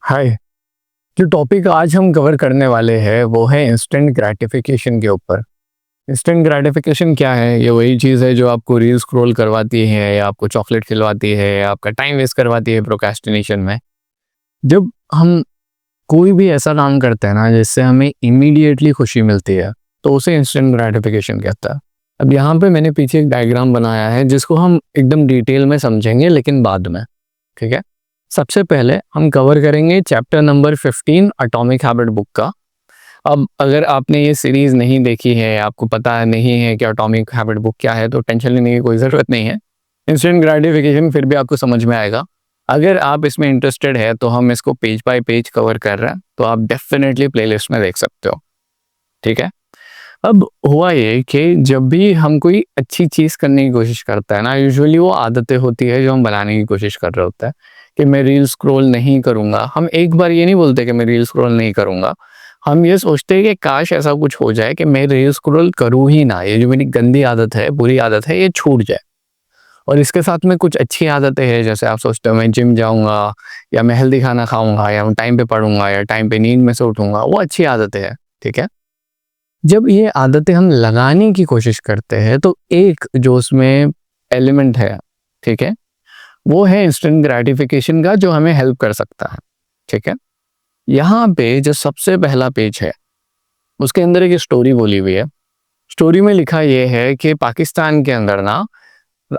हाय। जो टॉपिक आज हम कवर करने वाले हैं वो है इंस्टेंट ग्रैटिफिकेशन के ऊपर। इंस्टेंट ग्रैटिफिकेशन क्या है? ये वही चीज़ है जो आपको रील स्क्रॉल करवाती है या आपको चॉकलेट खिलवाती है या आपका टाइम वेस्ट करवाती है प्रोक्रेस्टिनेशन में। जब हम कोई भी ऐसा काम करते हैं ना जिससे हमें इमीडिएटली खुशी मिलती है तो उसे इंस्टेंट ग्रैटिफिकेशन कहता है। अब यहाँ पे मैंने पीछे एक डायग्राम बनाया है जिसको हम एकदम डिटेल में समझेंगे लेकिन बाद में। ठीक है, सबसे पहले हम कवर करेंगे chapter number 15 atomic habit book का। अब अगर आपने ये सीरीज नहीं देखी है, आपको पता नहीं है कि एटॉमिक हैबिट बुक क्या है, तो टेंशन लेने की कोई ज़रूरत नहीं है। इंस्टेंट ग्रेटिफिकेशन फिर भी आपको समझ में आएगा। अगर आप इसमें इंटरेस्टेड है तो हम इसको पेज बाय पेज कवर कर रहे हैं, तो आप डेफिनेटली प्लेलिस्ट में देख सकते हो। ठीक है, अब हुआ ये कि जब भी हम कोई अच्छी चीज़ करने की कोशिश करता है ना, यूजुअली वो आदतें होती है जो हम बनाने की कोशिश कर रहे होते हैं कि मैं रील स्क्रॉल नहीं करूँगा। हम एक बार ये नहीं बोलते कि मैं रील स्क्रॉल नहीं करूँगा, हम ये सोचते हैं कि काश ऐसा कुछ हो जाए कि मैं रील स्क्रॉल करूँ ही ना, ये जो मेरी गंदी आदत है, बुरी आदत है, ये छूट जाए। और इसके साथ में कुछ अच्छी आदतें हैं, जैसे आप सोचते हो मैं जिम जाऊँगा या मैं हेल्दी खाना खाऊँगा या मैं टाइम पे पढ़ूँगा या टाइम पे नींद में से उठूँगा, वो अच्छी आदतें हैं। ठीक है, जब ये आदतें हम लगाने की कोशिश करते हैं तो एक जो उसमें एलिमेंट है, ठीक है, वो है इंस्टेंट ग्रैटिफिकेशन का, जो हमें हेल्प कर सकता है। ठीक है, यहाँ पे जो सबसे पहला पेज है उसके अंदर एक स्टोरी बोली हुई है। स्टोरी में लिखा ये है कि पाकिस्तान के अंदर ना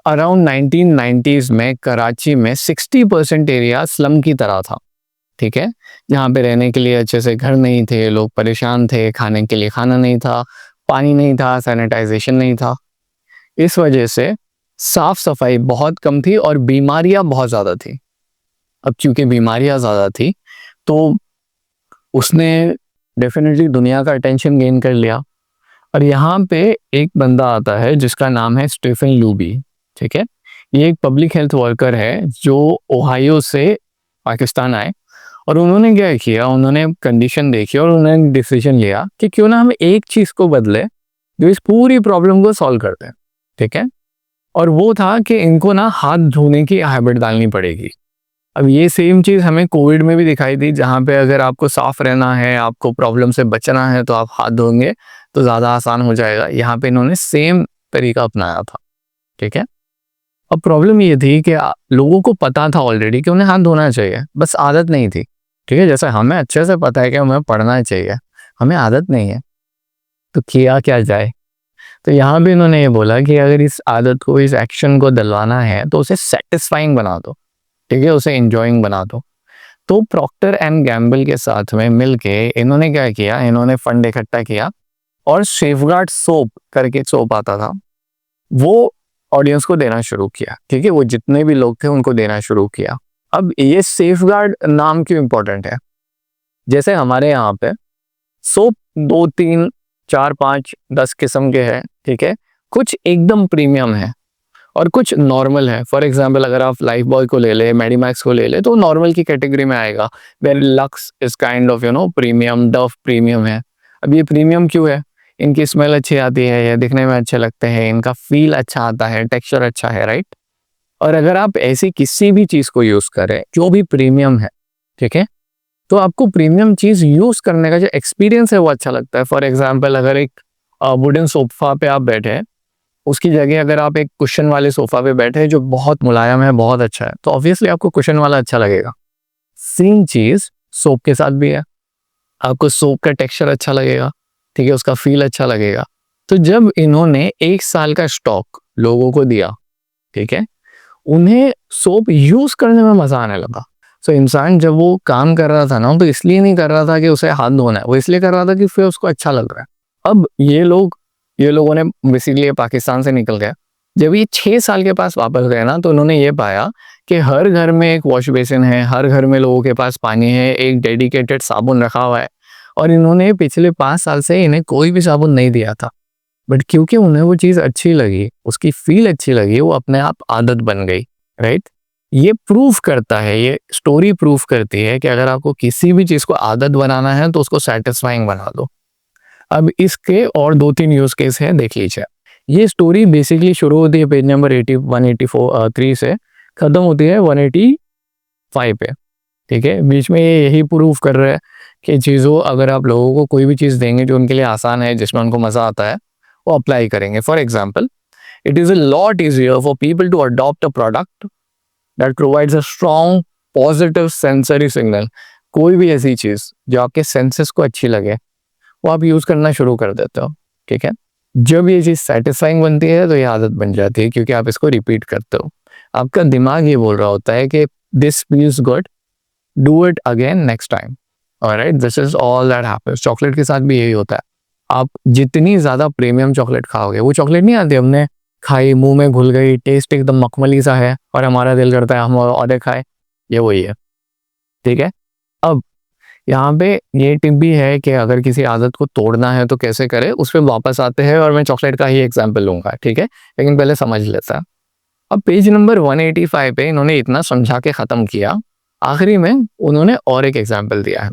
अराउंड 1990s में कराची में 60% एरिया स्लम की तरह था। ठीक है, जहाँ पे रहने के लिए अच्छे से घर नहीं थे, लोग परेशान थे, खाने के लिए खाना नहीं था, पानी नहीं था, सैनिटाइजेशन नहीं था। इस वजह से साफ सफाई बहुत कम थी और बीमारियां बहुत ज़्यादा थी। अब चूंकि बीमारियां ज़्यादा थी तो उसने डेफिनेटली दुनिया का अटेंशन गेन कर लिया। और यहाँ पे एक बंदा आता है जिसका नाम है स्टीफन लूबी। ठीक है, ये एक पब्लिक हेल्थ वर्कर है जो ओहायो से पाकिस्तान आए, और उन्होंने क्या किया, उन्होंने कंडीशन देखी और उन्होंने डिसीजन लिया कि क्यों ना हम एक चीज़ को बदले जो इस पूरी प्रॉब्लम को सॉल्व करते हैं। ठीक है, और वो था कि इनको ना हाथ धोने की हैबिट डालनी पड़ेगी। अब ये सेम चीज़ हमें कोविड में भी दिखाई दी, जहाँ पे अगर आपको साफ रहना है, आपको प्रॉब्लम से बचना है, तो आप हाथ धोएंगे तो ज़्यादा आसान हो जाएगा। यहाँ पे इन्होंने सेम तरीका अपनाया था। ठीक है, अब प्रॉब्लम ये थी कि लोगों को पता था ऑलरेडी कि उन्हें हाथ धोना चाहिए, बस आदत नहीं थी। ठीक है, जैसे हमें अच्छे से पता है कि हमें पढ़ना चाहिए, हमें आदत नहीं है, तो किया क्या जाए। तो यहाँ भी इन्होंने ये बोला कि अगर इस आदत को, इस एक्शन को दिलवाना है तो उसे सेटिस्फाइंग बना दो। ठीक है, उसे इंजॉइंग बना दो। तो प्रॉक्टर एंड गैम्बल के साथ में मिलके इन्होंने क्या किया, इन्होंने फंड इकट्ठा किया और सेफगार्ड सोप करके सोप आता था, वो ऑडियंस को देना शुरू किया। ठीक है, वो जितने भी लोग थे उनको देना शुरू किया। अब ये सेफगार्ड नाम क्यों इंपॉर्टेंट है? जैसे हमारे यहाँ पे सोप 2 3 4 5 10 किस्म के हैं। ठीक है, कुछ एकदम प्रीमियम है और कुछ नॉर्मल है। फॉर एग्जाम्पल अगर आप लाइफ बॉय को ले ले, मेडिमैक्स को ले ले, तो नॉर्मल की कैटेगरी में आएगा। Where Lux is kind of premium, Dove premium है। अब ये प्रीमियम क्यों है? इनकी स्मेल अच्छी आती है, ये दिखने में अच्छे लगते हैं, इनका फील अच्छा आता है, टेक्सचर अच्छा है, राइट। और अगर आप ऐसी किसी भी चीज़ को यूज़ करें जो भी प्रीमियम है, ठीक है, तो आपको प्रीमियम चीज़ यूज़ करने का जो एक्सपीरियंस है वो अच्छा लगता है। फॉर एग्जाम्पल अगर एक वुडन सोफा पे आप बैठे हैं, उसकी जगह अगर आप एक कुशन वाले सोफा पे बैठे हैं जो बहुत मुलायम है, बहुत अच्छा है, तो ऑब्वियसली आपको कुशन वाला अच्छा लगेगा। सेम चीज़ सोप के साथ भी है, आपको सोप का टेक्सचर अच्छा लगेगा। ठीक है, उसका फील अच्छा लगेगा। तो जब इन्होंने 1 साल का स्टॉक लोगों को दिया, ठीक है, उन्हें सोप यूज करने में मजा आने लगा। सो इंसान जब वो काम कर रहा था ना, तो इसलिए नहीं कर रहा था कि उसे हाथ धोना है, वो इसलिए कर रहा था कि फिर उसको अच्छा लग रहा है। अब ये लोगों ने बेसिकली पाकिस्तान से निकल गया। जब ये 6 साल के पास वापस गए ना, तो उन्होंने ये पाया कि हर घर में एक वॉश बेसिन है, हर घर में लोगों के पास पानी है, एक डेडिकेटेड साबुन रखा हुआ है। और इन्होंने पिछले 5 साल से इन्हें कोई भी साबुन नहीं दिया था, बट क्योंकि उन्हें वो चीज़ अच्छी लगी, उसकी फील अच्छी लगी, वो अपने आप आदत बन गई, राइट। ये प्रूफ करता है, ये स्टोरी प्रूफ करती है कि अगर आपको किसी भी चीज़ को आदत बनाना है तो उसको सेटिस्फाइंग बना दो। अब इसके और 2 3 यूज केस हैं, देख लीजिए। ये स्टोरी बेसिकली शुरू होती है पेज नंबर 184 3 से, खत्म होती है 185 पे। ठीक है। बीच में ये यही प्रूव कर रहा है कि चीज़ों अगर आप लोगों को कोई भी चीज़ देंगे जो उनके लिए आसान है, जिसमें उनको मज़ा आता है, वो अप्लाई करेंगे। For example, it is a lot easier for people to adopt a product that provides a strong positive sensory signal. कोई भी ऐसी चीज़ जो आपके सेंसेस को अच्छी लगे, वो आप यूज़ करना शुरू कर देते हो, ठीक है। जब ये चीज़ सेटिस्फाइंग बनती है तो ये आदत बन जाती है, क्योंकि आप इसको रिपीट करते हो। आपका दिमाग ये बोल रहा होता है कि this feels good, do it again next time. Alright, this is all that happens. Chocolate के साथ भी यही होता है। आप जितनी ज़्यादा प्रीमियम चॉकलेट खाओगे, वो चॉकलेट नहीं आती हमने खाई, मुंह में घुल गई, टेस्ट एकदम मखमली सा है और हमारा दिल करता है हम और खाए, ये वही है, ठीक है। अब यहाँ पे ये टिप भी है कि अगर किसी आदत को तोड़ना है तो कैसे करें, उस पर वापस आते हैं और मैं चॉकलेट का ही एग्जाम्पल लूंगा, ठीक है। लेकिन पहले समझ लेता है। अब पेज नंबर 185 पे इन्होंने इतना समझा के ख़त्म किया, आखिरी में उन्होंने और एक एग्जाम्पल दिया है।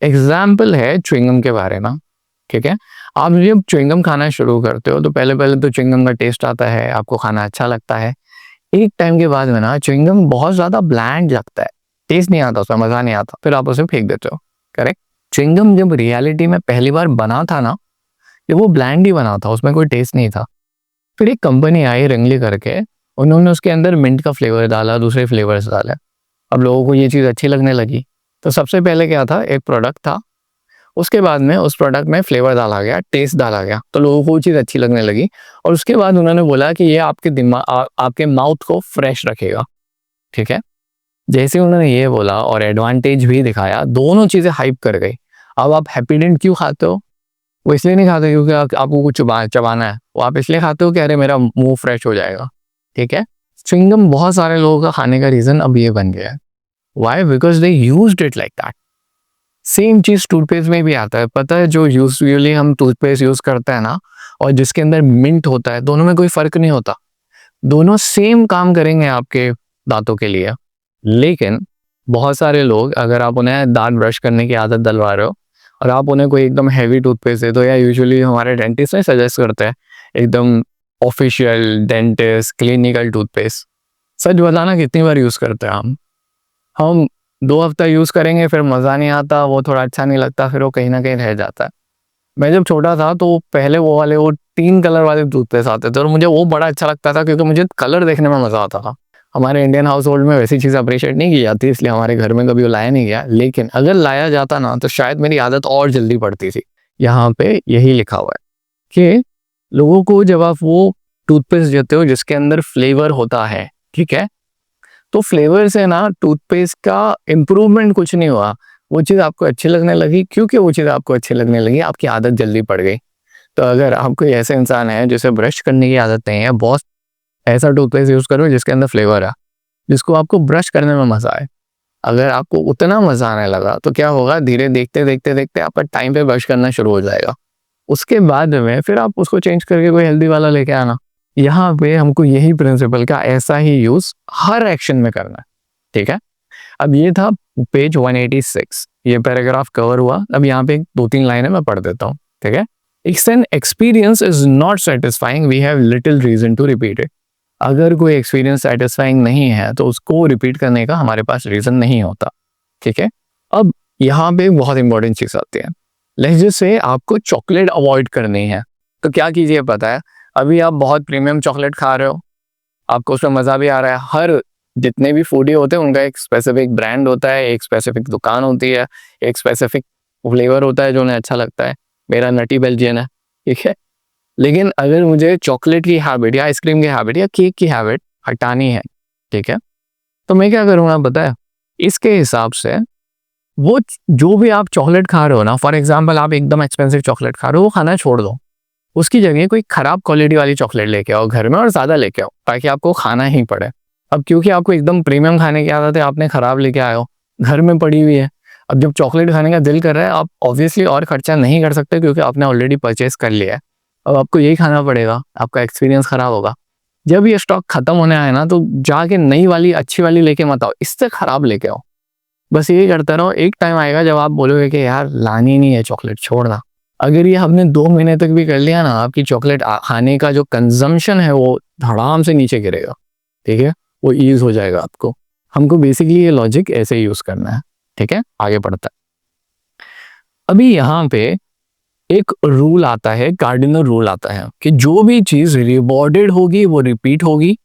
एग्जाम्पल है च्युइंगम के बारे में, ठीक है। आप जब च्युइंगम खाना शुरू करते हो तो पहले पहले तो च्युइंगम का टेस्ट आता है, आपको खाना अच्छा लगता है। एक टाइम के बाद में ना च्युइंगम बहुत ज़्यादा ब्लैंड लगता है, टेस्ट नहीं आता, उसमें मज़ा नहीं आता, फिर आप उसे फेंक देते हो, करेक्ट। च्युइंगम जब रियलिटी में पहली बार बना था ना, जब वो ब्लैंड ही बना था, उसमें कोई टेस्ट नहीं था। फिर एक कंपनी आई रिंगली करके, उन्होंने उसके अंदर मिंट का फ्लेवर डाला, दूसरे फ्लेवर्स डाले। अब लोगों को ये चीज़ अच्छी लगने लगी। तो सबसे पहले क्या था, एक प्रोडक्ट था, उसके बाद में उस प्रोडक्ट में फ्लेवर डाला गया, टेस्ट डाला गया, तो लोगों को वो चीज़ अच्छी लगने लगी। और उसके बाद उन्होंने बोला कि ये आपके दिमाग आपके माउथ को फ्रेश रखेगा, ठीक है। जैसे उन्होंने ये बोला और एडवांटेज भी दिखाया, दोनों चीज़ें हाइप कर गई। अब आप हैप्पीडेंट क्यों खाते हो? वो इसलिए नहीं खाते क्योंकि आपको कुछ चबाना है, वो आप इसलिए खाते हो कि अरे मेरा मुंह फ्रेश हो जाएगा, ठीक है। च्युइंगम बहुत सारे लोगों का खाने का रीज़न अब ये बन गया है। Why? Because they used it like that. Same चीज़ टूथपेस्ट में भी आता है, पता है। जो यूजुअली हम टूथपेस्ट यूज़ करते हैं ना, और जिसके अंदर मिंट होता है, दोनों में कोई फ़र्क नहीं होता। दोनों सेम काम करेंगे आपके दांतों के लिए। लेकिन बहुत सारे लोग, अगर आप उन्हें दांत ब्रश करने की आदत डलवा रहे हो और आप उन्हें कोई एकदम हैवी टूथपेस्ट दे दो, या यूजुअली हमारे डेंटिस्ट नहीं सजेस्ट करते हैं एकदम ऑफिशियल डेंटिस्ट क्लिनिकल टूथपेस्ट। सच बताना, कितनी बार यूज़ करते हैं हम 2 हफ्ता यूज़ करेंगे, फिर मज़ा नहीं आता, वो थोड़ा अच्छा नहीं लगता, फिर वो कहीं ना कहीं रह जाता है। मैं जब छोटा था तो पहले वो 3 कलर वाले टूथपेस्ट आते थे, और मुझे वो बड़ा अच्छा लगता था क्योंकि मुझे कलर देखने में मज़ा आता था। हमारे इंडियन हाउस होल्ड में वैसी चीज़ अप्रिशिएट नहीं की जाती, इसलिए हमारे घर में कभी वो लाया नहीं गया। लेकिन अगर लाया जाता ना, तो शायद मेरी आदत और जल्दी पड़ती थी। यहाँ पे यही लिखा हुआ है कि लोगों को जब आप वो टूथपेस्ट देते हो जिसके अंदर फ्लेवर होता है, ठीक है, तो फ्लेवर से ना टूथपेस्ट का इम्प्रूवमेंट कुछ नहीं हुआ। वो चीज़ आपको अच्छी लगने लगी, क्योंकि वो चीज़ आपको अच्छी लगने लगी, आपकी आदत जल्दी पड़ गई। तो अगर आप कोई ऐसे इंसान है जिसे ब्रश करने की आदत नहीं है, बहुत ऐसा टूथपेस्ट यूज़ करो जिसके अंदर फ्लेवर है, जिसको आपको ब्रश करने में मज़ा आए। अगर आपको उतना मज़ा आने लगा तो क्या होगा, धीरे देखते देखते देखते आपका टाइम पे ब्रश करना शुरू हो जाएगा। उसके बाद में फिर आप उसको चेंज करके कोई हेल्दी वाला लेके आना। यहाँ पे हमको यही प्रिंसिपल का ऐसा ही यूज़ हर एक्शन में करना है, ठीक है। अब ये था पेज 186, ये पैराग्राफ कवर हुआ। अब यहाँ पे 2-3 लाइनें मैं पढ़ देता हूँ, ठीक है। If an experience is not satisfying, we have little reason to repeat it. अगर कोई एक्सपीरियंस सेटिस्फाइंग नहीं है तो उसको रिपीट करने का हमारे पास रीजन नहीं होता, ठीक है। अब यहाँ पे बहुत इंपॉर्टेंट चीज आती है। लहजे से आपको चॉकलेट अवॉइड करनी है, तो क्या कीजिए पता है, अभी आप बहुत प्रीमियम चॉकलेट खा रहे हो, आपको उसमें मज़ा भी आ रहा है। हर जितने भी फूडी होते हैं उनका एक स्पेसिफिक ब्रांड होता है, एक स्पेसिफिक दुकान होती है, एक स्पेसिफिक फ्लेवर होता है जो उन्हें अच्छा लगता है। मेरा नटी बेल्जियन है, ठीक है। लेकिन अगर मुझे चॉकलेट की हैबिट या आइसक्रीम की हैबिट या केक की हैबिट हटानी है, ठीक है, तो मैं क्या करूँगा पता है, इसके हिसाब से वो जो भी आप चॉकलेट खा रहे हो ना, फॉर एग्जाम्पल आप एकदम एक्सपेंसिव चॉकलेट खा रहे हो, वो खाना छोड़ दो। उसकी जगह कोई खराब क्वालिटी वाली चॉकलेट लेके आओ घर में, और ज़्यादा लेके आओ, ताकि आपको खाना ही पड़े। अब क्योंकि आपको एकदम प्रीमियम खाने की आदत है, आपने खराब लेके आए हो, घर में पड़ी हुई है। अब जब चॉकलेट खाने का दिल कर रहा है, आप ऑब्वियसली और खर्चा नहीं कर सकते क्योंकि आपने ऑलरेडी परचेस कर लिया है। अब आपको यही खाना पड़ेगा, आपका एक्सपीरियंस खराब होगा। जब ये स्टॉक खत्म होने आए ना, तो जाके नई वाली अच्छी वाली लेके मत आओ, इससे खराब लेके आओ। बस यही करता रहो, एक टाइम आएगा जब आप बोलोगे कि यार लानी नहीं है चॉकलेट, छोड़ना। अगर ये हमने 2 महीने तक भी कर लिया ना, आपकी चॉकलेट खाने का जो कंजम्पशन है वो धड़ाम से नीचे गिरेगा, ठीक है, वो ईज हो जाएगा आपको। हमको बेसिकली ये लॉजिक ऐसे यूज करना है, ठीक है। आगे बढ़ता है। अभी यहाँ पे एक रूल आता है, कार्डिनल रूल आता है कि जो भी चीज रिवॉर्डेड होगी वो रिपीट होगी,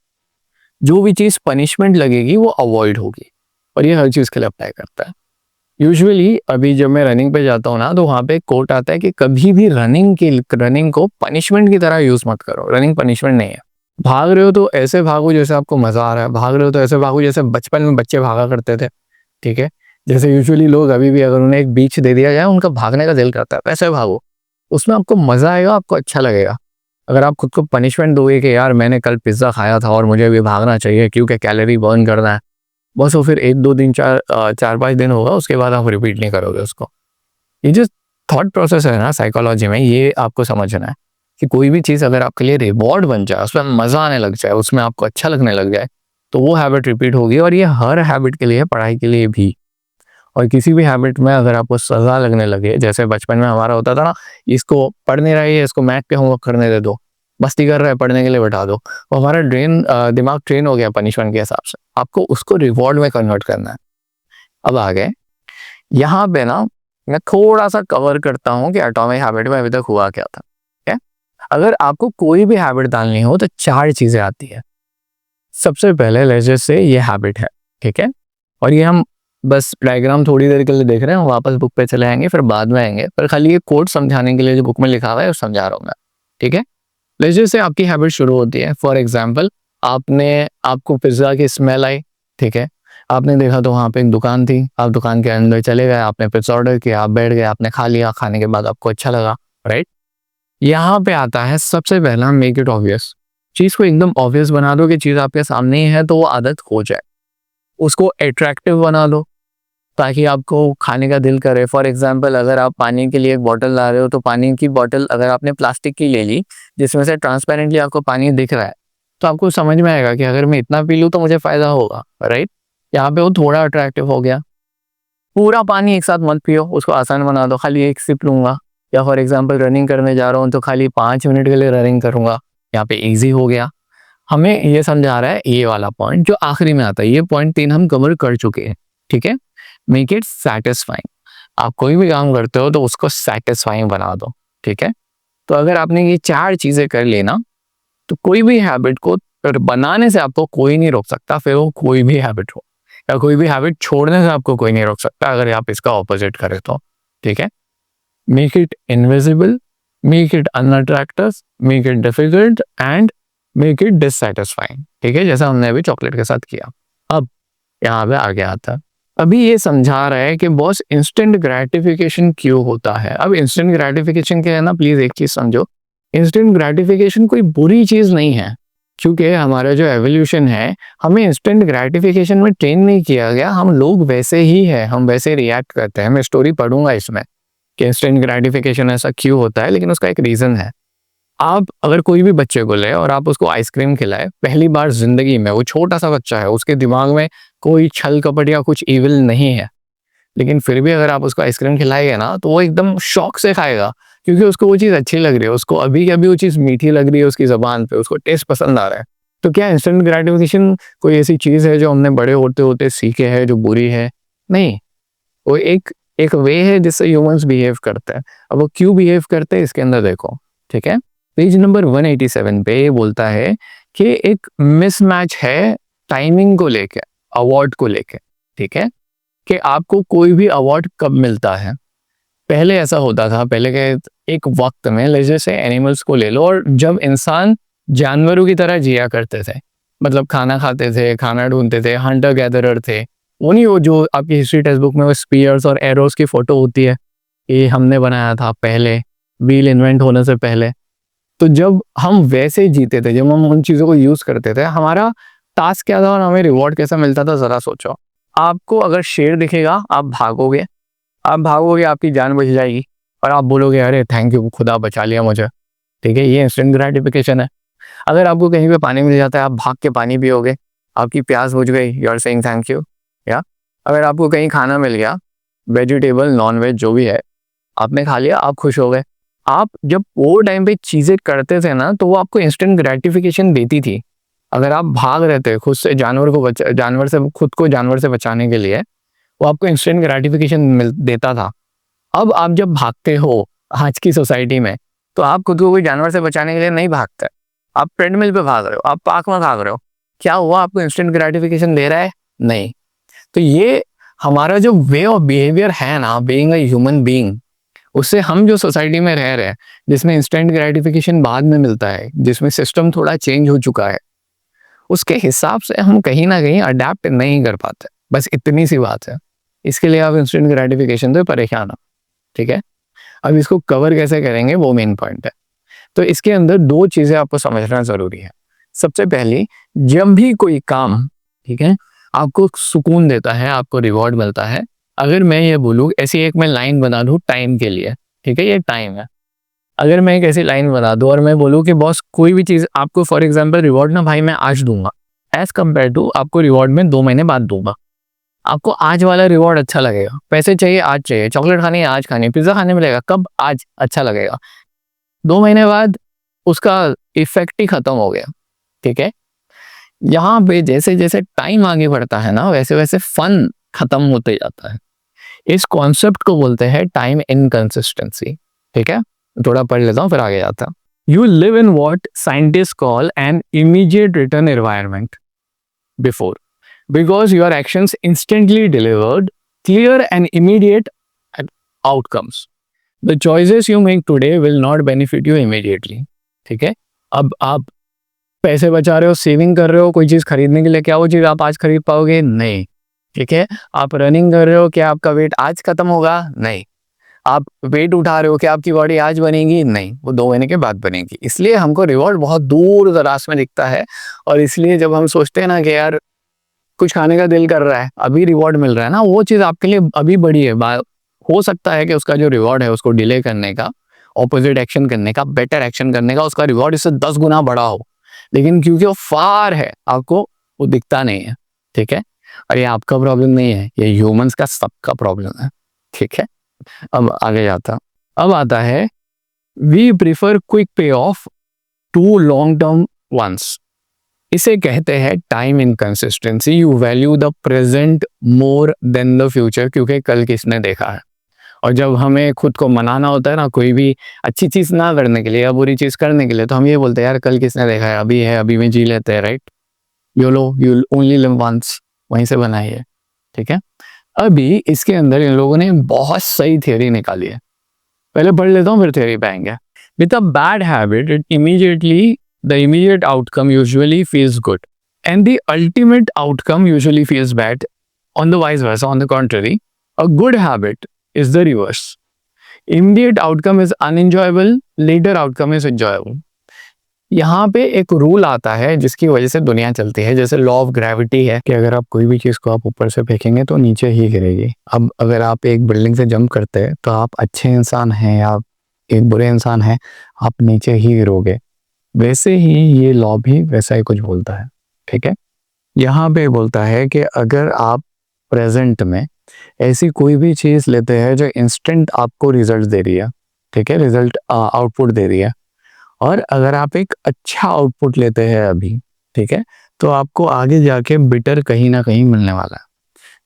जो भी चीज पनिशमेंट लगेगी वो अवॉइड होगी, और ये हर चीज के लिए अप्लाई करता है। यूजुअली अभी जब मैं रनिंग पे जाता हूँ ना, तो वहाँ पे एक कोट आता है कि कभी भी रनिंग को पनिशमेंट की तरह यूज मत करो। रनिंग पनिशमेंट नहीं है। भाग रहे हो तो ऐसे भागो जैसे आपको मजा आ रहा है, भाग रहे हो तो ऐसे भागो जैसे बचपन में बच्चे भागा करते थे, ठीक है। जैसे यूजुअली लोग अभी भी अगर उन्हें एक बीच दे दिया जाए, उनका भागने का दिल करता है, वैसे भागो। उसमें आपको मजा आएगा, आपको अच्छा लगेगा। अगर आप खुद को पनिशमेंट दोगे कि यार मैंने कल पिज्जा खाया था और मुझे अभी भागना चाहिए क्योंकि कैलोरी बर्न करना है, बस वो फिर 1-2 दिन 4-5 दिन होगा, उसके बाद आप रिपीट नहीं करोगे उसको। ये जो थॉट प्रोसेस है ना साइकोलॉजी में, ये आपको समझना है कि कोई भी चीज़ अगर आपके लिए रिवॉर्ड बन जाए, उसमें मज़ा आने लग जाए, उसमें आपको अच्छा लगने लग जाए, तो वो हैबिट रिपीट होगी। और ये हर हैबिट के लिए, पढ़ाई के लिए भी। और किसी भी हैबिट में अगर आपको सज़ा लगने लगे, जैसे बचपन में हमारा होता था ना, इसको पढ़ नहीं रही है, इसको मैथ पे होमवर्क करने दे दो, मस्ती कर रहा है पढ़ने के लिए बैठा दो, वो हमारा दिमाग ट्रेन हो गया पनिशमेंट के हिसाब से। आपको उसको रिवॉर्ड में कन्वर्ट करना है। अब आगे यहाँ पे ना मैं थोड़ा सा कवर करता हूँ कि एटॉमिक हैबिट में अभी तक हुआ क्या था, ठीक है। अगर आपको कोई भी हैबिट डालनी हो तो 4 चीजें आती है। सबसे पहले लेजर से ये हैबिट है, ठीक है। और ये हम बस डायग्राम थोड़ी देर के लिए देख रहे हैं, वापस बुक पे चले आएंगे, फिर बाद में आएंगे, पर खाली ये कोड समझाने के लिए जो बुक में लिखा हुआ है वो समझा रहा हूँ मैं, ठीक है। लेजर से आपकी हैबिट शुरू होती है। फॉर एग्जाम्पल, आपको पिज्जा की स्मेल आई, ठीक है। आपने देखा तो वहाँ पे एक दुकान थी, आप दुकान के अंदर चले गए, आपने पिज्जा ऑर्डर किया, आप बैठ गए, आपने खा लिया, खाने के बाद आपको अच्छा लगा, राइट। यहाँ पे आता है सबसे पहला, मेक इट ऑब्वियस। चीज को एकदम ऑब्वियस बना दो कि चीज आपके सामने ही है, तो वो आदत हो जाए। उसको अट्रैक्टिव बना दो ताकि आपको खाने का दिल करे। फॉर एग्जाम्पल, अगर आप पानी के लिए एक बॉटल ला रहे हो, तो पानी की बॉटल अगर आपने प्लास्टिक की ले ली, जिसमें से ट्रांसपेरेंटली आपको पानी दिख रहा है, तो आपको समझ में आएगा कि अगर मैं इतना पी लूँ तो मुझे फायदा होगा, राइट। यहाँ पे वो थोड़ा अट्रैक्टिव हो गया। पूरा पानी एक साथ मत पियो, उसको आसान बना दो, खाली एक सिप लूंगा। या फॉर एग्जाम्पल, रनिंग करने जा रहा हूँ तो खाली 5 मिनट के लिए रनिंग करूंगा, यहाँ पे ईजी हो गया। हमें ये समझा रहा है ये वाला पॉइंट जो आखिरी में आता है। ये पॉइंट 3 हम कवर कर चुके हैं, ठीक है। Make it satisfying. आप कोई भी काम करते हो तो उसको सेटिस्फाइंग बना दो, ठीक है। तो अगर आपने ये 4 चीजें कर लेना, तो कोई भी हैबिट को बनाने से आपको कोई नहीं रोक सकता, फिर वो कोई भी हैबिट हो, या कोई भी हैबिट छोड़ने से आपको कोई नहीं रोक सकता अगर आप इसका ऑपोजिट करें तो, ठीक है। Make it invisible, make it unattractive, make it difficult and make it dissatisfying, ठीक है, जैसा हमने अभी चॉकलेट के साथ किया। अब यहाँ पे आगे आता है। अभी ये समझा रहा है कि बॉस इंस्टेंट ग्रेटिफिकेशन क्यों होता है। अब इंस्टेंट ग्रेटिफिकेशन क्या है ना, प्लीज एक चीज समझो। इंस्टेंट ग्रेटिफिकेशन कोई बुरी चीज नहीं है, क्योंकि हमारा जो एवोल्यूशन है, हमें इंस्टेंट ग्रेटिफिकेशन में ट्रेन नहीं किया गया। हम लोग वैसे ही है, हम वैसे रिएक्ट करते हैं। मैं स्टोरी पढ़ूंगा इसमें कि इंस्टेंट ग्रेटिफिकेशन ऐसा क्यों होता है, लेकिन उसका एक रीजन है। आप अगर कोई भी बच्चे को ले और आप उसको आइसक्रीम खिलाए, पहली बार जिंदगी में, वो छोटा सा बच्चा है, उसके दिमाग में कोई छल कपट या कुछ इविल नहीं है, लेकिन फिर भी अगर आप उसको आइसक्रीम खिलाएंगे ना, तो वो एकदम शौक से खाएगा, क्योंकि उसको वो चीज़ अच्छी लग रही है, उसको अभी के अभी वो चीज़ मीठी लग रही है उसकी ज़बान पे, उसको टेस्ट पसंद आ रहा है। तो क्या इंस्टेंट ग्रेटिफिकेशन कोई ऐसी चीज़ है जो हमने बड़े होते होते सीखे है, जो बुरी है? नहीं, वो एक एक वे है जिससे ह्यूमंस बिहेव करते हैं। अब वो क्यों बिहेव करते हैं, इसके अंदर देखो, ठीक है। पेज नंबर 187 पे ये बोलता है कि एक मिसमैच है टाइमिंग को लेके, अवार्ड को लेके, ठीक है, कि आपको कोई भी अवार्ड कब मिलता है। पहले ऐसा होता था, पहले के एक वक्त में, जैसे एनिमल्स को ले लो, और जब इंसान जानवरों की तरह जिया करते थे, मतलब खाना खाते थे, खाना ढूंढते थे, हंटर गैदरर थे। वो नहीं, वो जो आपकी हिस्ट्री टेक्स्ट बुक में वो स्पीयर्स और एरोस की फोटो होती है, ये हमने बनाया था पहले, व्हील इन्वेंट होने से पहले। तो जब हम वैसे जीते थे, जब हम उन चीज़ों को यूज़ करते थे, हमारा टास्क क्या था और हमें रिवॉर्ड कैसा मिलता था, ज़रा सोचो। आपको अगर शेर दिखेगा, आप भागोगे, आपकी जान बच जाएगी, और आप बोलोगे अरे थैंक यू, खुदा बचा लिया मुझे, ठीक है। ये इंस्टेंट ग्रेटिफिकेशन है। अगर आपको कहीं पे पानी मिल जाता है, आप भाग के पानी पियोगे, आपकी प्यास बुझ गई, you are saying thank you. या अगर आपको कहीं खाना मिल गया, वेजिटेबल नॉन वेज जो भी है, आपने खा लिया, आप खुश हो गए। आप जब वो टाइम पे चीज़ें करते थे ना, तो वो आपको इंस्टेंट ग्रेटिफिकेशन देती थी। अगर आप भाग रहे थे खुद से जानवर से बचाने के लिए, वो आपको इंस्टेंट ग्रेटिफिकेशन मिल देता था। अब आप जब भागते हो आज की सोसाइटी में, तो आप खुद को कोई जानवर से बचाने के लिए नहीं भागते, आप ट्रेडमिल पे भाग रहे हो, आप पार्क में भाग रहे हो, क्या हुआ? आपको इंस्टेंट ग्रेटिफिकेशन दे रहा है? नहीं। तो ये हमारा जो वे ऑफ बिहेवियर है ना, बीइंग अ ह्यूमन बीइंग, उससे हम जो सोसाइटी में रह रहे हैं, जिसमें इंस्टेंट ग्रेटिफिकेशन बाद में मिलता है, जिसमें सिस्टम थोड़ा चेंज हो चुका है, उसके हिसाब से हम कहीं ना कहीं अडेप्ट नहीं कर पाते। बस इतनी सी बात है। इसके लिए आप इंस्टेंट ग्रेटिफिकेशन से परेशान हो, ठीक है? अब इसको कवर कैसे करेंगे, वो मेन पॉइंट है। तो इसके अंदर दो चीजें आपको समझना जरूरी है। सबसे पहली, जब भी कोई काम, ठीक है, आपको सुकून देता है, आपको रिवॉर्ड मिलता है, अगर मैं ये बोलूँ, ऐसी एक मैं लाइन बना दूँ टाइम के लिए, ठीक है, ये टाइम है, अगर मैं एक ऐसी लाइन बना दूँ और मैं बोलूँ कि बॉस कोई भी चीज़ आपको, फॉर एग्जांपल रिवॉर्ड ना भाई मैं आज दूंगा, एज कम्पेयर टू आपको रिवॉर्ड में 2 महीने बाद दूंगा, आपको आज वाला रिवॉर्ड अच्छा लगेगा। पैसे चाहिए आज चाहिए, चॉकलेट खानी है आज खानी है, पिज्जा खाने मिलेगा कब? आज अच्छा लगेगा। 2 महीने बाद उसका इफेक्ट ही खत्म हो गया, ठीक है? यहाँ पे जैसे जैसे टाइम आगे बढ़ता है ना, वैसे वैसे फन खत्म होते जाता है। इस कॉन्सेप्ट को बोलते हैं टाइम इनकंसिस्टेंसी, ठीक है? थोड़ा पढ़ लेता हूँ फिर आगे जाता हूँ। You live in what scientist call an immediate return environment before, because your actions instantly delivered clear and immediate outcomes. The choices you make today will not benefit you immediately. ठीक है? अब आप पैसे बचा रहे हो, सेविंग कर रहे हो कोई चीज़ खरीदने के लिए, क्या वो चीज़ आप आज खरीद पाओगे? नहीं। ठीक है? आप रनिंग कर रहे हो, क्या आपका वेट आज खत्म होगा? नहीं। आप वेट उठा रहे हो, क्या आपकी बॉडी आज बनेगी? नहीं, वो 2 महीने के बाद बनेगी। इसलिए हमको रिवॉर्ड बहुत दूर दराज में दिखता है, और इसलिए जब हम सोचते हैं ना कि यार कुछ खाने का दिल कर रहा है, अभी रिवॉर्ड मिल रहा है ना, वो चीज़ आपके लिए अभी बड़ी है। हो सकता है कि उसका जो रिवॉर्ड है उसको डिले करने का, ऑपोजिट एक्शन करने का, बेटर एक्शन करने का, उसका रिवॉर्ड इससे 10 गुना बड़ा हो, लेकिन क्योंकि वो फार है, आपको वो दिखता नहीं है, ठीक है? और ये आपका प्रॉब्लम नहीं है, ये ह्यूमंस का सबका प्रॉब्लम है, ठीक है? अब आगे जाता, अब आता है we prefer quick pay off to long term ones. इसे कहते हैं time inconsistency. You value the present more than the future, क्योंकि कल किसने देखा है। और जब हमें खुद को मनाना होता है ना, कोई भी अच्छी चीज़ ना करने के लिए या बुरी चीज़ करने के लिए, तो हम ये बोलते हैं यार कल किसने देखा है, अभी में जी लेते हैं, right? You'll only live once, वहीं से बनाई है, ठीक है? अभी इसके अंदर इन लोगों ने बहुत सही थियोरी निकाली है, पहले पढ़ लेता हूँ फिर थियोरी पे आएंगे। With a bad habit the immediate outcome usually feels good, and the ultimate outcome usually feels bad. On the vice versa, on the contrary, a good habit is the reverse. Immediate outcome is unenjoyable, later outcome is enjoyable. यहाँ पे एक rule आता है जिसकी वजह से दुनिया चलती है, जैसे लॉ ऑफ ग्रेविटी है कि अगर आप कोई भी चीज़ को आप ऊपर से फेंकेंगे तो नीचे ही गिरेगी। अब अगर आप एक बिल्डिंग से जंप करते हैं तो आप अच्छे इंसान हैं या एक बुरे इंसान हैं, आप नीचे ही गिरोगे। वैसे ही ये लॉ भी वैसा ही कुछ बोलता है, ठीक है? यहाँ पे बोलता है कि अगर आप प्रेजेंट में ऐसी कोई भी चीज़ लेते हैं जो इंस्टेंट आपको रिजल्ट दे रही है, ठीक है, रिजल्ट आउटपुट दे रही है, और अगर आप एक अच्छा आउटपुट लेते हैं अभी, ठीक है, तो आपको आगे जाके बिटर कहीं ना कहीं मिलने वाला है।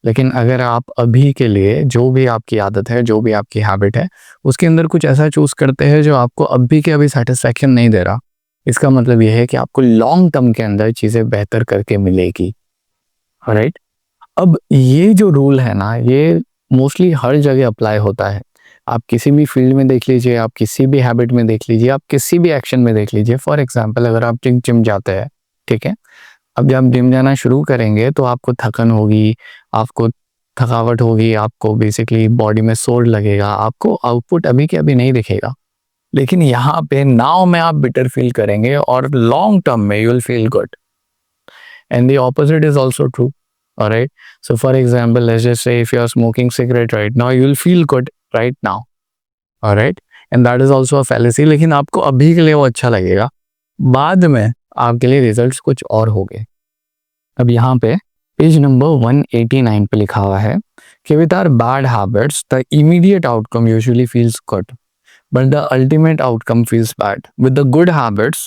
लेकिन अगर आप अभी के लिए जो भी आपकी आदत है, जो भी आपकी हैबिट है, उसके अंदर कुछ ऐसा चूज करते हैं जो आपको अभी के अभी सेटिस्फैक्शन नहीं दे रहा, इसका मतलब यह है कि आपको लॉन्ग टर्म के अंदर चीज़ें बेहतर करके मिलेगी, राइट? अब ये जो रूल है ना, ये मोस्टली हर जगह अप्लाई होता है। आप किसी भी फील्ड में देख लीजिए, आप किसी भी हैबिट में देख लीजिए, आप किसी भी एक्शन में देख लीजिए। फॉर एग्जांपल, अगर आप जिम जाते हैं, ठीक है, अब जब जिम जाना शुरू करेंगे तो आपको थकन होगी, आपको थकावट होगी, आपको बेसिकली बॉडी में सोर लगेगा, आपको आउटपुट अभी के अभी नहीं दिखेगा। लेकिन यहाँ पे नाउ में आप बिटर फील करेंगे और लॉन्ग टर्म में you will feel good, and the opposite is also true. Alright, so for example, let's just say if you are smoking cigarette right now, you will feel good right now, alright, and that is also a fallacy। लेकिन आपको अभी के लिए वो अच्छा लगेगा, बाद में आपके लिए रिजल्ट्स कुछ और होंगे। अब यहाँ पे पेज नंबर 189 पे लिखा हुआ है कि with our bad habits, the immediate outcome usually feels good, but the ultimate outcome feels bad. With the good habits,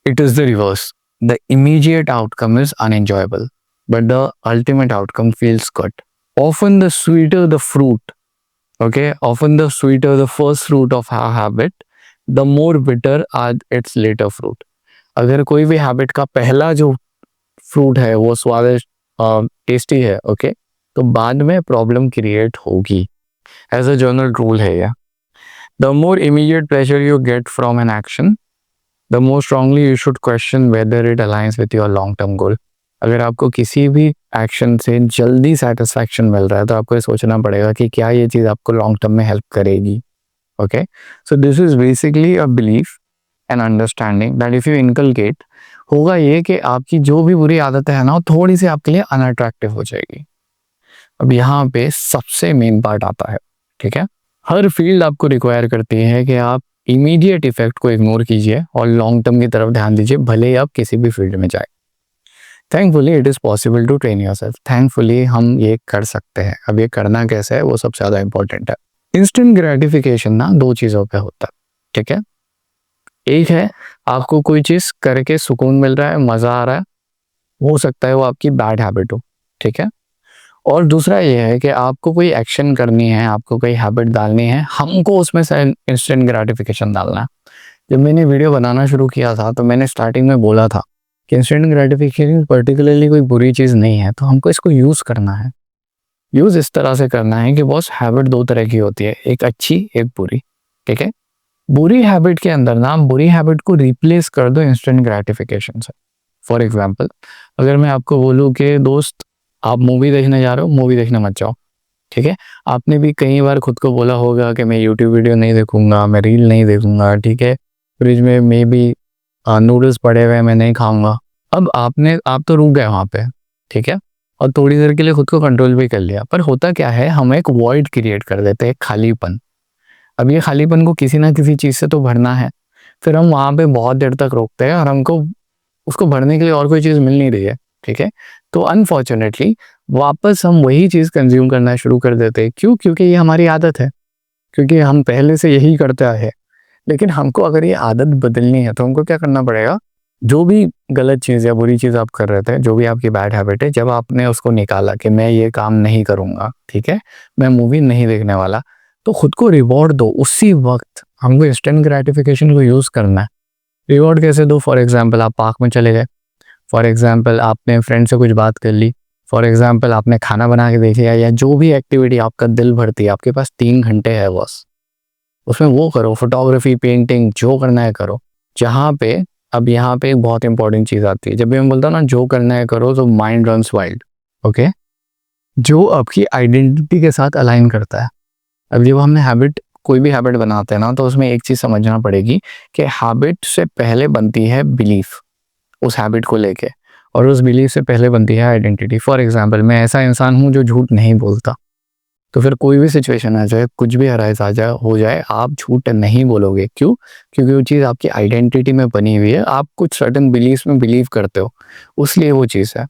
it is the reverse. the immediate outcome is unenjoyable, but the ultimate outcome feels good. Often the sweeter the fruit, okay, often the sweeter the first fruit of our habit, the more bitter are its later fruit. अगर कोई भी habit का पहला जो fruit है वो स्वादिष्ट tasty है, ओके, तो बाद में प्रॉब्लम क्रिएट होगी. एज अ जनरल रूल है यह. The more immediate pleasure you get from an action, the more strongly you should question whether it aligns with your long term goal. अगर आपको किसी भी एक्शन से जल्दी सेटिस्फैक्शन मिल रहा है तो आपको ये सोचना पड़ेगा कि क्या ये चीज़ आपको लॉन्ग टर्म में हेल्प करेगी. Okay, so this is basically a belief and understanding that if you inculcate, होगा ये कि आपकी जो भी बुरी आदत है ना वो थोड़ी सी आपके लिए अनअट्रैक्टिव हो जाएगी. अब यहाँ पे सबसे मेन पार्ट आता है, ठीक है. हर फील्ड आपको रिक्वायर करती है कि आप इमीडिएट इफेक्ट को इग्नोर कीजिए और लॉन्ग टर्म की तरफ ध्यान दीजिए, भले ही आप किसी भी फील्ड में जाए. Thankfully it is possible to train yourself. Thankfully हम ये कर सकते हैं. अब ये करना कैसे है वो सबसे ज़्यादा इंपॉर्टेंट है. इंस्टेंट ग्रेटिफिकेशन ना दो चीज़ों पे होता है, ठीक है. एक है आपको कोई चीज़ करके सुकून मिल रहा है, मज़ा आ रहा है, हो सकता है वो आपकी बैड हैबिट हो, ठीक है. और दूसरा ये है कि आपको कोई एक्शन करनी है, आपको कोई हैबिट डालनी है, हमको उसमें से इंस्टेंट ग्रेटिफिकेशन डालना है. जब मैंने वीडियो बनाना शुरू किया था तो मैंने स्टार्टिंग में बोला था कि इंस्टेंट ग्रेटिफिकेशन पर्टिकुलरली कोई बुरी चीज़ नहीं है, तो हमको इसको यूज़ करना है. यूज़ इस तरह से करना है कि बॉस हैबिट दो तरह की होती है, एक अच्छी एक बुरी, ठीक है. बुरी हैबिट के अंदर ना बुरी हैबिट को रिप्लेस कर दो इंस्टेंट ग्रेटिफिकेशन से. फॉर एग्जाम्पल, अगर मैं आपको बोलूँ कि दोस्त आप मूवी देखने जा रहे हो, मूवी देखने मत जाओ, ठीक है. आपने भी कई बार खुद को बोला होगा कि मैं यूट्यूब वीडियो नहीं देखूंगा, मैं रील नहीं देखूंगा, ठीक है. फ्रिज में मे बी नूडल्स पड़े हुए हैं, मैं नहीं खाऊंगा. अब आप तो रुक गए वहाँ पे, ठीक है, और थोड़ी देर के लिए खुद को कंट्रोल भी कर लिया. पर होता क्या है, हम एक वॉइड क्रिएट कर देते हैं, एक खालीपन. अब ये खालीपन को किसी ना किसी चीज़ से तो भरना है. फिर हम वहाँ पे बहुत देर तक रोकते हैं और हमको उसको भरने के लिए और कोई चीज़ मिल नहीं रही है, ठीक है. तो अनफॉर्चुनेटली वापस हम वही चीज़ कंज्यूम करना शुरू कर देते हैं. क्यों? क्योंकि ये हमारी आदत है, क्योंकि हम पहले से यही करते आए हैं. लेकिन हमको अगर ये आदत बदलनी है तो हमको क्या करना पड़ेगा. जो भी गलत चीज़ या बुरी चीज़ आप कर रहे थे, जो भी आपकी बैड हैबिट है, जब आपने उसको निकाला कि मैं ये काम नहीं करूँगा, ठीक है, मैं मूवी नहीं देखने वाला, तो खुद को रिवॉर्ड दो उसी वक्त. हमको इंस्टेंट ग्रेटिफिकेशन को यूज़ करना है. रिवॉर्ड कैसे दो? फॉर एग्जाम्पल आप पार्क में चले गए, फॉर एग्जाम्पल आपने फ्रेंड से कुछ बात कर ली, फॉर एग्जाम्पल आपने खाना बना के देख लिया, या जो भी एक्टिविटी आपका दिल भरती है, आपके पास 3 घंटे है बस, उसमें वो करो. फोटोग्राफी, पेंटिंग, जो करना है करो. जहाँ पे अब यहाँ पे एक बहुत इंपॉर्टेंट चीज़ आती है. जब भी मैं बोलता हूँ ना जो करना है करो, तो माइंड रन्स वाइल्ड, ओके, जो आपकी आइडेंटिटी के साथ अलाइन करता है. अब जब हमने हैबिट, कोई भी हैबिट बनाते हैं ना, तो उसमें एक चीज़ समझना पड़ेगी कि हैबिट से पहले बनती है बिलीफ उस हैबिट को लेके, और उस बिलीफ से पहले बनती है आइडेंटिटी. फॉर एग्जांपल, मैं ऐसा इंसान हूँ जो झूठ नहीं बोलता, तो फिर कोई भी सिचुएशन आ जाए, कुछ भी हरास आ जाए, हो जाए, आप झूठ नहीं बोलोगे. क्यों? क्योंकि वो चीज़ आपकी आइडेंटिटी में बनी हुई है, आप कुछ सर्टेन बिलीव्स में बिलीव करते हो, उसलिए वो चीज़ है.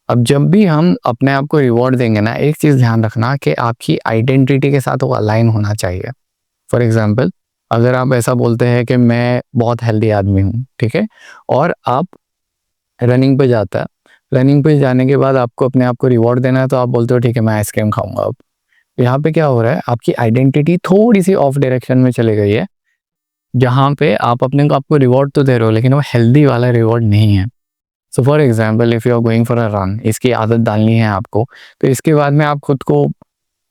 अब जब भी हम अपने आप को रिवॉर्ड देंगे ना, एक चीज़ ध्यान रखना कि आपकी आइडेंटिटी के साथ वो अलाइन होना चाहिए. फॉर एग्जाम्पल, अगर आप ऐसा बोलते हैं कि मैं बहुत हेल्दी आदमी हूँ, ठीक है, और आप रनिंग पे जाता है, रनिंग पे जाने के बाद आपको अपने आप को रिवॉर्ड देना है, तो आप बोलते हो ठीक है मैं आइसक्रीम खाऊंगा. अब यहाँ पे क्या हो रहा है, आपकी आइडेंटिटी थोड़ी सी ऑफ डायरेक्शन में चले गई है, जहाँ पे आप अपने को आपको रिवॉर्ड तो दे रहे हो, लेकिन वो हेल्दी वाला रिवॉर्ड नहीं है. So for example, if you are going for a run, इसकी आदत डालनी है आपको, तो इसके बाद में आप खुद को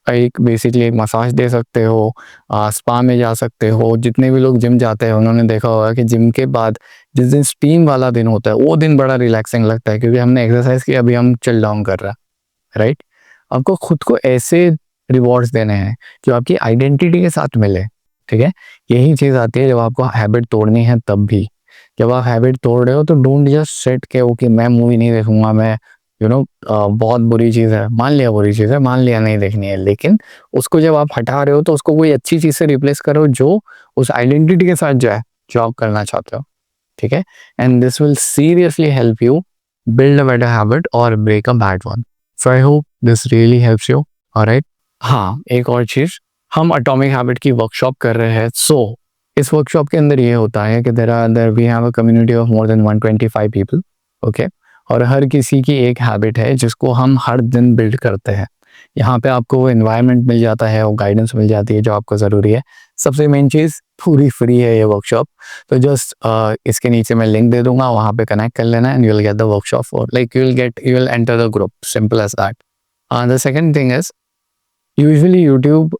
एक बेसिकली मसाज दे सकते हो, स्पा में जा सकते हो. जितने भी लोग जिम जाते हैं उन्होंने देखा होगा कि जिम के बाद जिस दिन स्टीम वाला दिन होता है, वो दिन बड़ा रिलैक्सिंग लगता है, क्योंकि हमने एक्सरसाइज की, अभी हम चिल डाउन कर रहा है, राइट. आपको खुद को ऐसे रिवॉर्ड्स देने हैं जो आपकी आइडेंटिटी के साथ मिले, ठीक है. यही चीज़ आती है जब आपको हैबिट तोड़नी है. तब भी जब आप हैबिट तोड़ रहे हो तो डोंट जस्ट सेट के ओके मैं मूवी नहीं देखूंगा, मैं बहुत बुरी चीज़ है, मान लिया बुरी चीज़ है, मान लिया नहीं देखनी है, लेकिन उसको जब आप हटा रहे हो तो उसको कोई अच्छी चीज़ से रिप्लेस करो जो उस आइडेंटिटी के साथ जाए जो आप करना चाहते हो, ठीक है. And this will seriously help you build a better habit और break a bad one. So I hope this really helps you. Alright. हाँ, एक और चीज़, हम एटॉमिक हैबिट की वर्कशॉप कर रहे हैं. इस वर्कशॉप के अंदर ये होता है कि there we have a community of more than 125 people. Okay. और हर किसी की एक हैबिट है जिसको हम हर दिन बिल्ड करते हैं। यहाँ पे आपको वो एनवायरनमेंट मिल जाता है, वो गाइडेंस मिल जाती है जो आपको ज़रूरी है। सबसे मेन चीज़ पूरी फ्री है ये वर्कशॉप। तो जस्ट इसके नीचे मैं लिंक दे दूँगा, वहाँ पे कनेक्ट कर लेना and you will get the workshop for like you will enter the group, simple as that. The second thing is usually YouTube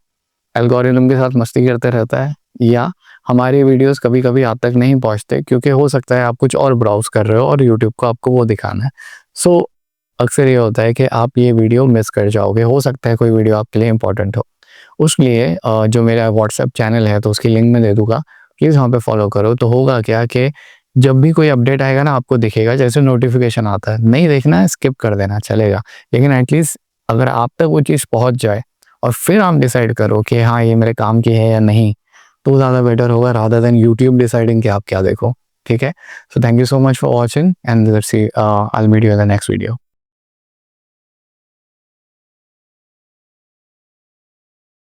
algorithm के साथ मस्ती करते रहता है, या हमारे वीडियोस कभी-कभी आप तक नहीं पहुँचते क्योंकि हो सकता है आप कुछ और ब्राउज़ कर रहे हो और यूट्यूब को आपको वो दिखाना है। सो अक्सर ये होता है कि आप ये वीडियो मिस कर जाओगे। हो सकता है कोई वीडियो आपके लिए इम्पोर्टेंट हो। उस लिए जो मेरा व्हाट्सएप चैनल है तो उसकी लिंक मैं दे दूँगा, प्लीज़ वहाँ पे फॉलो करो। तो होगा क्या कि जब भी कोई अपडेट आएगा ना आपको दिखेगा, जैसे नोटिफ़िकेशन आता है। नहीं देखना है, स्किप कर देना चलेगा। लेकिन एटलीस्ट अगर आप तक वो चीज़ पहुँच जाए और फिर आप डिसाइड करो कि हाँ, ये मेरे काम की है या नहीं, तो ज़्यादा बेटर होगा रादर देन यूट्यूब डिसाइडिंग कि आप क्या देखो। ठीक है? So thank you so much for watching and let's see I will meet you in the next video.